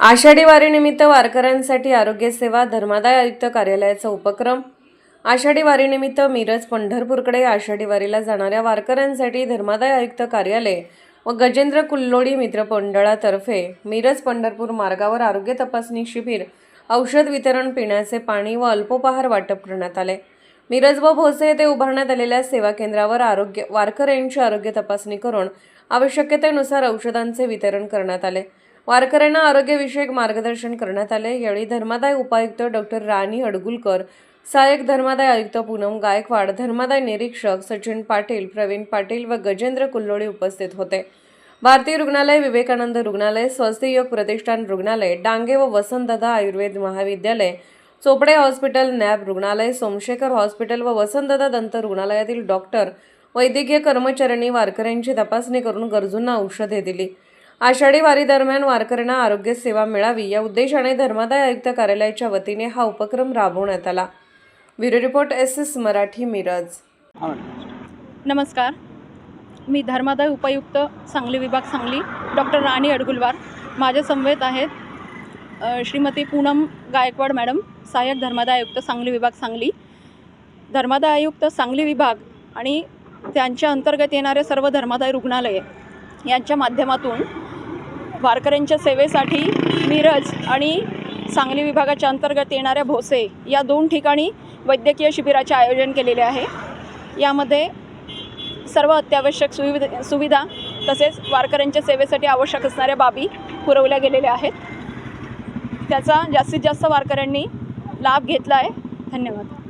आषाढी वारीनिमित्त वारकऱ्यांसाठी आरोग्य सेवा धर्मादाय आयुक्त कार्यालयाचा उपक्रम। आषाढी वारीनिमित्त मिरज पंढरपूरकडे आषाढी वारीला जाणाऱ्या वारकऱ्यांसाठी धर्मादाय आयुक्त कार्यालय व गजेंद्र कुल्लोळी मित्रमंडळातर्फे मिरज पंढरपूर मार्गावर आरोग्य तपासणी शिबिर, औषध वितरण, पिण्याचे पाणी व अल्पोपहार वाटप करण्यात आले। मिरज व भोसे येथे उभारण्यात आलेल्या सेवा केंद्रावर वारकऱ्यांची आरोग्य तपासणी करून आवश्यकतेनुसार औषधांचे वितरण करण्यात आले। वारकऱ्यांना आरोग्यविषयक मार्गदर्शन करण्यात आले। यावेळी धर्मादाय उपायुक्त डॉक्टर राणी अडगुलकर, सहाय्यक धर्मादाय आयुक्त पूनम गायकवाड, धर्मादाय निरीक्षक सचिन पाटील, प्रवीण पाटील व गजेंद्र कुल्लोळी उपस्थित होते। भारतीय रुग्णालय, विवेकानंद रुग्णालय, स्वस्तियोग प्रतिष्ठान रुग्णालय, डांगे व वसंतदादा आयुर्वेद महाविद्यालय, चोपडे हॉस्पिटल, नॅब रुग्णालय, सोमशेखर हॉस्पिटल व वसंतदादा दंत रुग्णालयातील डॉक्टर, वैद्यकीय कर्मचाऱ्यांनी वारकऱ्यांची तपासणी करून गरजूंना औषधे दिली। आषाढी वारी दरम्यान वारकऱ्यांना आरोग्य सेवा मिळावी या उद्देशाने धर्मादाय आयुक्त कार्यालयाच्या वतीने हा उपक्रम राबवण्यात आला। Bureau report SS Marathi, Miraj. नमस्कार, मी धर्मादाय उपायुक्त सांगली विभाग सांगली डॉक्टर राणी अडगुलवार। माझ्या समवेत आहेत श्रीमती पूनम गायकवाड मॅडम, सहाय्यक धर्मादाय आयुक्त सांगली विभाग सांगली। धर्मादाय आयुक्त सांगली विभाग आणि त्यांच्या अंतर्गत येणारे सर्व धर्मादाय रुग्णालये यांच्या माध्यमातून वारकऱ्यांच्या सेवेसाठी मिरज आणि सांगली विभागाच्या अंतर्गत येणाऱ्या भोसे या 2 ठिकाणी वैद्यकीय शिबिराचे आयोजन केलेले आहे। यामध्ये सर्व अत्यावश्यक सुविधा तसेच वारकऱ्यांच्या सेवेसाठी आवश्यक असणाऱ्या बाबी पुरवल्या गेलेल्या आहेत। त्याचा जास्तीत जास्त वारकऱ्यांनी लाभ घेतला आहे। धन्यवाद।